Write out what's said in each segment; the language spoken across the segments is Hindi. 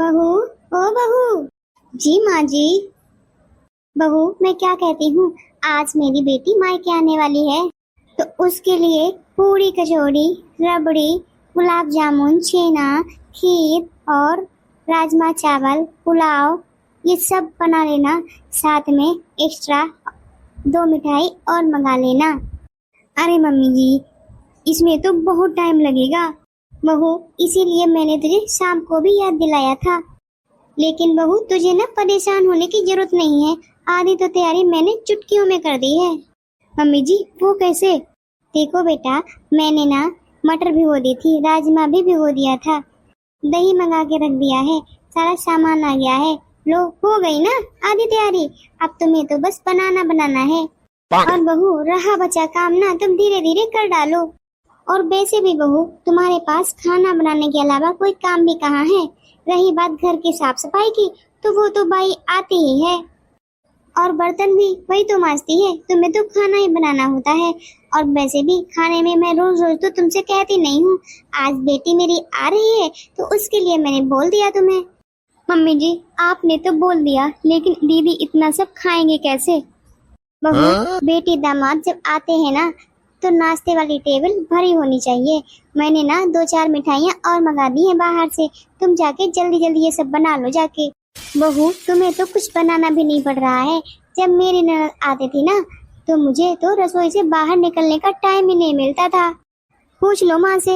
बहू, ओ बहू। जी माँ जी। बहू, मैं क्या कहती हूँ, आज मेरी बेटी मायके आने वाली है, तो उसके लिए पूरी कचौड़ी, रबड़ी, गुलाब जामुन, छेना, खीर और राजमा चावल, पुलाव, ये सब बना लेना। साथ में एक्स्ट्रा 2 मिठाई और मंगा लेना। अरे मम्मी जी, इसमें तो बहुत टाइम लगेगा बहू, इसीलिए मैंने तुझे शाम को भी याद दिलाया था। लेकिन बहू, तुझे ना परेशान होने की जरूरत नहीं है, आधी तो तैयारी मैंने चुटकियों में कर दी है। मम्मी जी, वो कैसे? देखो बेटा, मैंने ना मटर भिगो दी थी, राजमा भी भिगो दिया था, दही मंगा के रख दिया है, सारा सामान आ गया है। लो, हो गई ना आधी तैयारी। अब तुम्हें तो बस बनाना बनाना है। और बहू, रहा बचा काम ना तुम धीरे धीरे कर डालो। और वैसे भी बहू, तुम्हारे पास खाना बनाने के अलावा कोई काम भी कहाँ है? रही बात घर की साफ सफाई की, तो वो तो भाई आती ही है, और बर्तन भी वही तो मांजती है, तुम्हें तो खाना ही बनाना होता है। और वैसे भी खाने में मैं रोज रोज तो तुमसे कहती नहीं हूँ, आज बेटी मेरी आ रही है तो उसके लिए मैंने बोल दिया तुम्हें। मम्मी जी, आपने तो बोल दिया, लेकिन दीदी इतना सब खाएंगे कैसे? बहू, बेटी दामाद जब आते हैं ना, तो नाश्ते वाली टेबल भरी होनी चाहिए। मैंने ना 2-4 मिठाइयाँ और मंगा दी हैं बाहर से, तुम जाके जल्दी जल्दी ये सब बना लो जाके। बहू, तुम्हें तो कुछ बनाना भी नहीं पड़ रहा है। जब मेरी ननद आती थी ना, तो मुझे तो रसोई से बाहर निकलने का टाइम ही नहीं मिलता था। पूछ लो माँ से,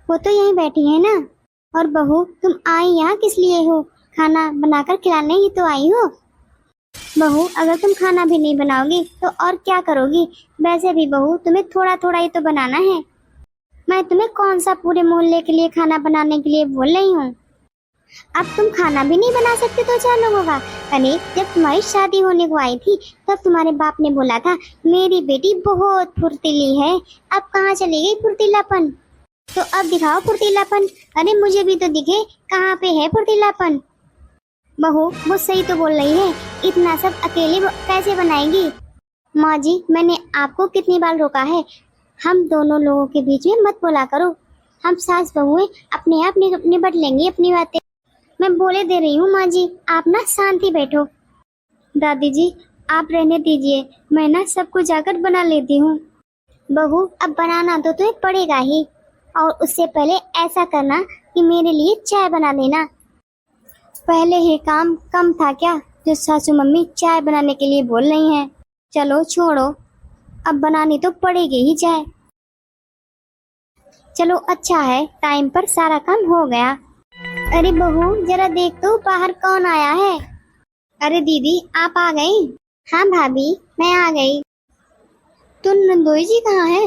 वो तो यहीं बैठी है ना। और बहू, तुम आई यहाँ किस लिए हो? खाना बनाकर खिलाने ही तो आई हो। बहू, अगर तुम खाना भी नहीं बनाओगी तो और क्या करोगी? वैसे भी बहू, तुम्हें थोड़ा थोड़ा ही तो बनाना है। मैं तुम्हें कौन सा पूरे मोहल्ले के लिए खाना बनाने के लिए बोल रही हूँ? अब तुम खाना भी नहीं बना सकते तो 4 लोगों का? अरे, जब तुम्हारी शादी होने को आई थी, तब तुम्हारे बाप ने बोला था मेरी बेटी बहुत फुर्तीली है। अब कहाँ चली गई फुर्तीलापन? तो अब दिखाओ फुर्तीलापन। अरे मुझे भी तो दिखे, कहाँ पे है फुर्तीलापन? बहू, वो सही तो बोल रही है, इतना सब अकेले कैसे बनाएगी? माँ जी, मैंने आपको कितनी बार रोका है, हम दोनों लोगों के बीच में मत बोला करो। हम सास बहुएं अपने आप निपट लेंगी अपनी बातें। मैं बोले दे रही हूँ माँ जी, आप ना शांति बैठो। दादी जी, आप रहने दीजिए, मैं ना सब कुछ जाकर बना लेती हूँ। बहू, अब बनाना तो तुम्हें पड़ेगा ही, और उससे पहले ऐसा करना कि मेरे लिए चाय बना देना। पहले ही काम कम था क्या, जो सासू मम्मी चाय बनाने के लिए बोल रही हैं? चलो छोड़ो, अब बनानी तो पड़ेगी ही चाय। चलो अच्छा है, टाइम पर सारा काम हो गया। अरे बहू, जरा देख तो बाहर कौन आया है। अरे दीदी, आप आ गई? हाँ भाभी, मैं आ गई। तो नंदोई जी कहाँ है?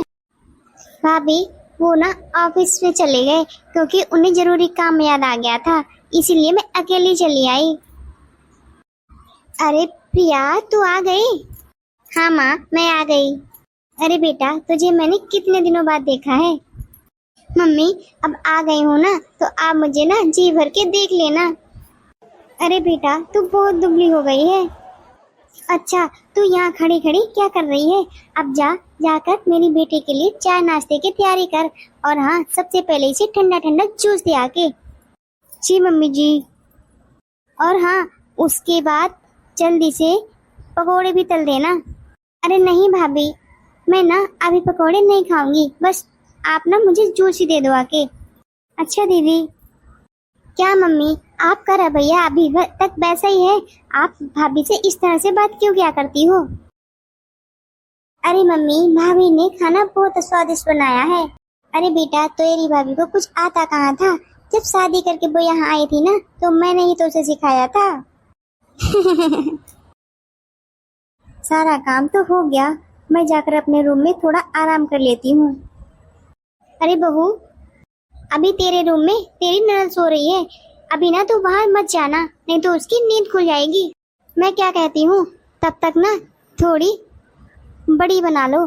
भाभी, वो ना ऑफिस में चले गए, क्योंकि उन्हें जरूरी काम याद आ गया था, इसीलिए मैं अकेली चली आई। अरे प्रिया, तू आ गई? हाँ माँ, मैं आ गई। अरे बेटा, तुझे मैंने कितने दिनों बाद देखा है। मम्मी, अब आ गई हो ना, तो आप मुझे ना जी भर के देख लेना। अरे बेटा, तू बहुत दुबली हो गई है। अच्छा, तू यहाँ खड़ी खड़ी क्या कर रही है? अब जाकर मेरी बेटी के लिए चाय नाश्ते की तैयारी कर, और हाँ, सबसे पहले इसे ठंडा ठंडा जूस दे आके। जी मम्मी जी। और हाँ, उसके बाद जल्दी से पकोड़े भी तल देना। अरे नहीं भाभी, मैं ना अभी पकोड़े नहीं खाऊंगी, बस आप ना मुझे जूस ही दे दो आके। अच्छा दीदी। क्या मम्मी, आपका रवैया अभी तक वैसा ही है? आप भाभी से इस तरह से बात क्यों किया करती हो? अरे मम्मी, भाभी ने खाना बहुत स्वादिष्ट बनाया है। अरे बेटा, तेरी भाभी को कुछ आता कहाँ था? जब शादी करके वो यहाँ आई थी ना, तो मैंने ही तो उसे सिखाया था। सारा काम तो हो गया, मैं जाकर अपने रूम में थोड़ा आराम कर लेती हूँ। अरे बहू, अभी तेरे रूम में तेरी ननद सो रही है, अभी ना तू बाहर मत जाना, नहीं तो उसकी नींद खुल जाएगी। मैं क्या कहती हूँ, तब तक ना थोड़ी बड़ी बना लो,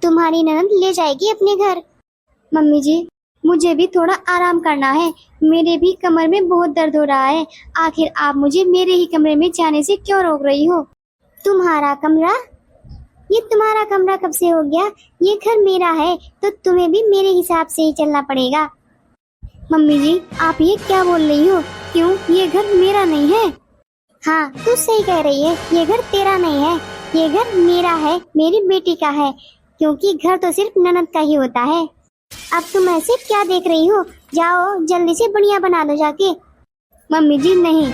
तुम्हारी ननद ले जाएगी अपने घर। मम्मी जी, मुझे भी थोड़ा आराम करना है, मेरे भी कमर में बहुत दर्द हो रहा है। आखिर आप मुझे मेरे ही कमरे में जाने से क्यों रोक रही हो? तुम्हारा कमरा? ये तुम्हारा कमरा कब से हो गया? ये घर मेरा है, तो तुम्हें भी मेरे हिसाब से ही चलना पड़ेगा। मम्मी जी आप ये क्या बोल रही हो? क्यों, ये घर मेरा नहीं है? हाँ तू सही कह रही है, ये घर तेरा नहीं है, ये घर मेरा है, मेरी बेटी का है, क्योंकि घर तो सिर्फ ननद का ही होता है। अब तुम ऐसे क्या देख रही हो? जाओ जल्दी से बढ़िया बना दो जाके। मम्मी जी नहीं,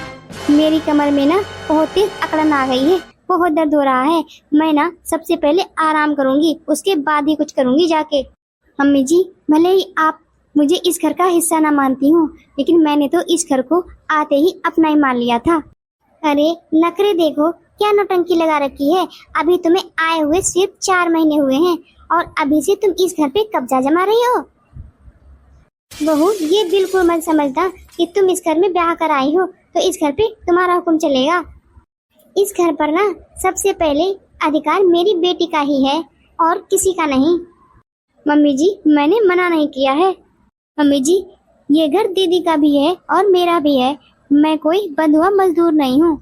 मेरी कमर में ना बहुत तेज अकड़न आ गई है, बहुत दर्द हो रहा है। मैं ना सबसे पहले आराम करूंगी, उसके बाद ही कुछ करूंगी जाके। मम्मी जी भले ही आप मुझे इस घर का हिस्सा ना मानती हूँ, लेकिन मैंने तो इस घर को आते ही अपना ही मान लिया था। अरे नखरे देखो, क्या नौटंकी लगा रखी है। अभी तुम्हें आए हुए सिर्फ 4 महीने हुए हैं और अभी से तुम इस घर पे कब्जा जमा रही हो। बहू ये बिल्कुल मत समझना कि तुम इस घर में ब्याह कर आई हो तो इस घर पे तुम्हारा हुक्म चलेगा। इस घर पर ना सबसे पहले अधिकार मेरी बेटी का ही है और किसी का नहीं। मम्मी जी मैंने मना नहीं किया है। मम्मी जी ये घर दीदी का भी है और मेरा भी है। मैं कोई बंधुआ मजदूर नहीं हूँ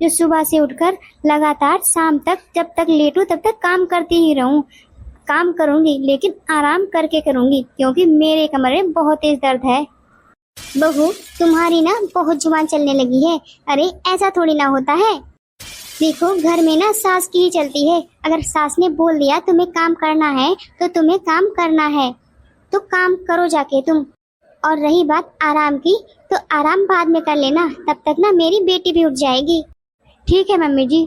जो सुबह से उठकर लगातार शाम तक जब तक लेटूं तब तक काम करती ही रहूं। काम करूंगी लेकिन आराम करके करूंगी, क्योंकि मेरे कमरे में बहुत तेज दर्द है। बहू तुम्हारी ना बहुत जुबान चलने लगी है। अरे ऐसा थोड़ी ना होता है। देखो घर में ना सास की ही चलती है। अगर सास ने बोल दिया तुम्हें काम करना है तो तुम्हें काम करना है, तो काम करो जाके तुम। और रही बात आराम की, तो आराम बाद में कर लेना, तब तक ना मेरी बेटी भी उठ जाएगी। ठीक है मम्मी जी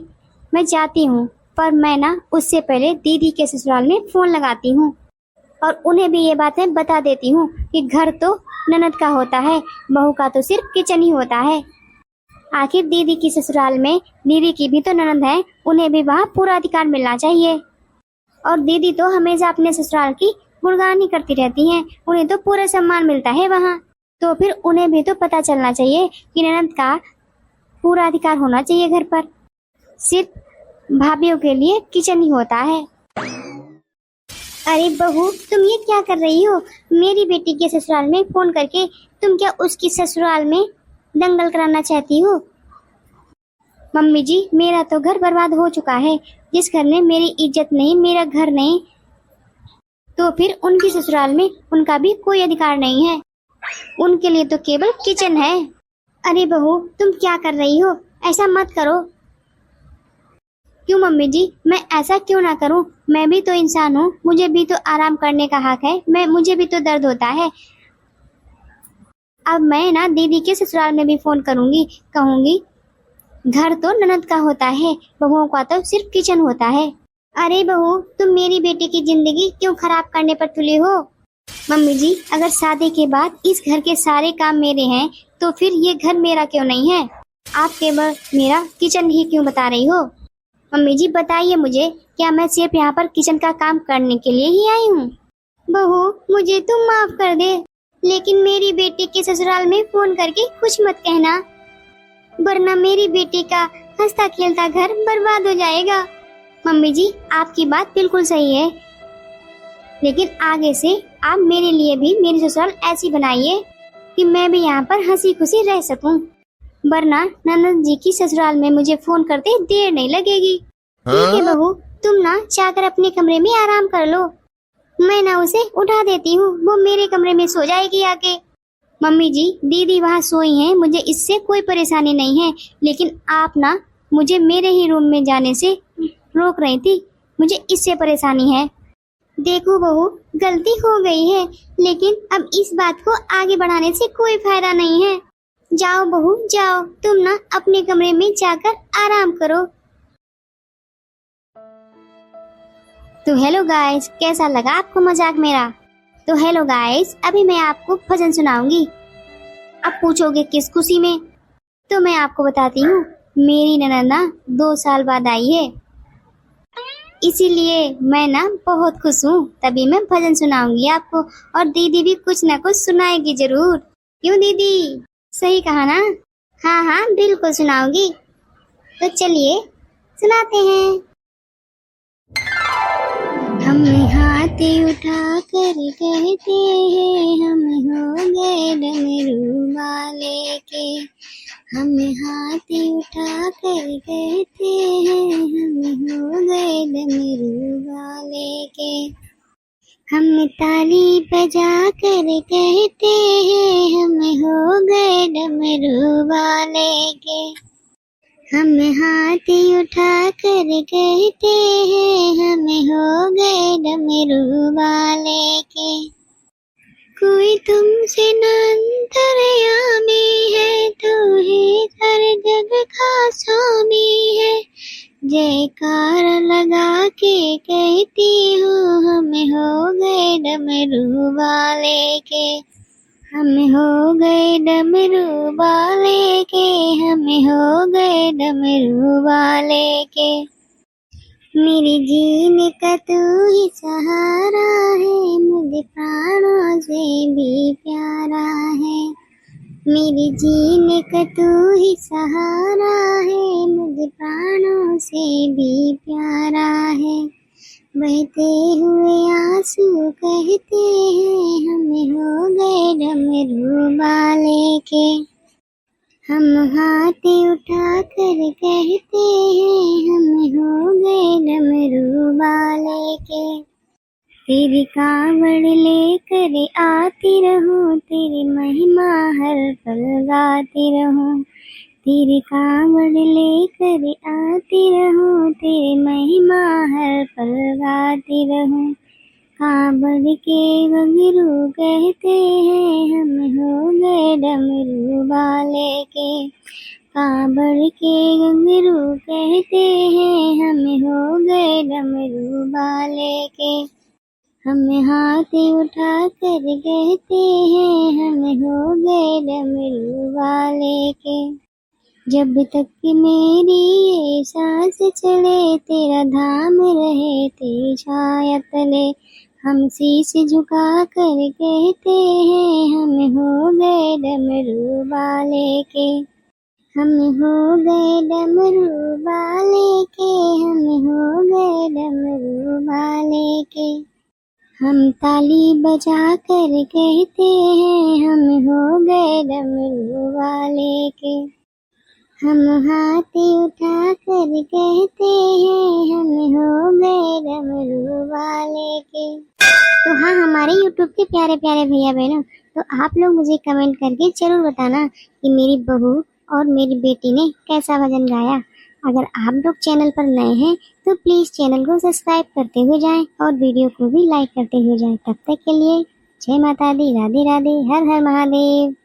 मैं जाती हूँ, पर मैं ना उससे पहले दीदी के ससुराल में फोन लगाती हूँ और उन्हें भी ये बातें बता देती हूँ कि घर तो ननद का होता है, बहू का तो सिर्फ किचन ही होता है। आखिर दीदी की ससुराल में दीदी की भी तो ननद है, उन्हें भी वहाँ पूरा अधिकार मिलना चाहिए। और दीदी तो हमेशा अपने ससुराल की गुणगान ही करती रहती हैं, उन्हें तो पूरा सम्मान मिलता है वहाँ। तो फिर उन्हें भी तो पता चलना चाहिए कि ननद का पूरा अधिकार होना चाहिए घर पर। सिर्फ भाभीियों के लिए किचन ही होता है। अरे बहू तुम ये क्या कर रही हो? मेरी बेटी के ससुराल में फोन करके तुम क्या उसकी ससुराल में दंगल कराना चाहती हो? मम्मी जी मेरा तो घर बर्बाद हो चुका है। जिस घर ने मेरी इज्जत नहीं, मेरा घर नहीं, तो फिर उनकी ससुराल में उनका भी कोई अधिकार नहीं है। उनके लिए तो केवल किचन है। अरे बहू तुम क्या कर रही हो? ऐसा मत करो। क्यों मम्मी जी मैं ऐसा क्यों ना करूं? मैं भी तो इंसान हूँ, मुझे भी तो आराम करने का हक है। मुझे भी तो दर्द होता है। अब मैं ना दीदी के ससुराल में भी फोन करूंगी, कहूंगी घर तो ननद का होता है, बहुओं का तो सिर्फ किचन होता है। अरे बहू तुम मेरी बेटी की जिंदगी क्यों खराब करने पर तुली हो? मम्मी जी अगर शादी के बाद इस घर के सारे काम मेरे हैं तो फिर ये घर मेरा क्यों नहीं है? आप केवल मेरा किचन ही क्यों बता रही हो? मम्मी जी बताइए मुझे, क्या मैं सिर्फ यहाँ पर किचन का काम करने के लिए ही आई हूँ? बहू मुझे तुम माफ कर दे, लेकिन मेरी बेटी के ससुराल में फोन करके कुछ मत कहना, वरना मेरी बेटी का हंसता खेलता घर बर्बाद हो जाएगा। मम्मी जी आपकी बात बिल्कुल सही है, लेकिन आगे से आप मेरे लिए भी मेरी ससुराल ऐसी बनाइए कि मैं भी यहाँ पर हंसी खुशी रह सकूं, वरना ननद जी की ससुराल में मुझे फोन करते देर नहीं लगेगी। ठीक है बहू तुम ना जाकर अपने कमरे में आराम कर लो, मैं ना उसे उठा देती हूँ, वो मेरे कमरे में सो जाएगी आके। मम्मी जी दीदी वहाँ सोई हैं, मुझे इससे कोई परेशानी नहीं है, लेकिन आप ना मुझे मेरे ही रूम में जाने से रोक रही थी, मुझे इससे परेशानी है। देखो बहू गलती हो गई है, लेकिन अब इस बात को आगे बढ़ाने से कोई फायदा नहीं है। जाओ बहू जाओ, तुम ना अपने कमरे में जाकर आराम करो। तो हेलो गाइस, कैसा लगा आपको मजाक मेरा? तो हेलो गाइस, अभी मैं आपको भजन सुनाऊंगी। अब पूछोगे किस खुशी में? तो मैं आपको बताती हूँ, मेरी ननद ना 2 साल बाद आई है, इसीलिए मैं ना बहुत खुश हूँ, तभी मैं भजन सुनाऊंगी आपको, और दीदी भी कुछ ना कुछ सुनाएगी जरूर। क्यों दीदी, सही कहा ना? हाँ हाँ बिल्कुल सुनाऊंगी। तो चलिए सुनाते हैं। हम हाथ उठा कर कहते हैं, हम हो गए डमरू वाले के। हम हाथ उठा कर कहते हैं, हम हो गए डमरू वाले के। हम ताली बजा कर कहते हैं हम हो गए डमरू वाले के। हम हाथ उठा कर कहते हैं हम हो गए डमरू वाले के। कोई तुमसे न अंतर्यामी है, तू ही हर जग का स्वामी है। जयकार लगा के कहती हूँ हम हो गए डमरू वाले के। हम हो गए डमरू वाले के, हम हो गए डमरू वाले के। मेरे जीने का तू ही सहारा है, मुझे प्राणों से भी प्यारा है। मेरे जीने का तू ही सहारा है, मुझे प्राणों से भी प्यारा है। बहते हुए आंसू कहते हैं हम हो गए डमरू वाले के। हम हाथ उठा कर कहते हैं हम हो गए डमरू वाले के। तेरी कांवड़ लेकर आती रहूं, तेरी महिमा हर पल गाती रहूं। तेरी कांवड़ लेकर आती रहूं, तेरी महिमा हर पल गाती रहूं। कांवड़ के घुंघरू कहते हैं हम हो गए डमरू वाले के। कांवड़ के घुंघरू कहते हैं हम हो गए डमरू वाले के। हम हाथ उठा कर कहते हैं हम हो गए डमरू वाले के। जब तक कि मेरी ये सांस चले, तेरा धाम रहे तेरी छाया तले। हम शीश झुका कर कहते हैं हम हो गए डमरू वाले के। हम हो गए डमरू वाले के, हम हो गए डमरू वाले के। हम ताली बजा कर कहते हैं हम हो गए डमरू वाले के। हम हाथ उठा कर कहते हैं हम हो गए डमरू वाले के। तो हाँ, हमारे YouTube के प्यारे प्यारे भैया बहनों, तो आप लोग मुझे कमेंट करके जरूर बताना कि मेरी बहू और मेरी बेटी ने कैसा भजन गाया। अगर आप लोग चैनल पर नए हैं तो प्लीज चैनल को सब्सक्राइब करते हुए जाएं और वीडियो को भी लाइक करते हुए जाएं। तब तक के लिए जय माता दी, राधे राधे, हर हर महादेव।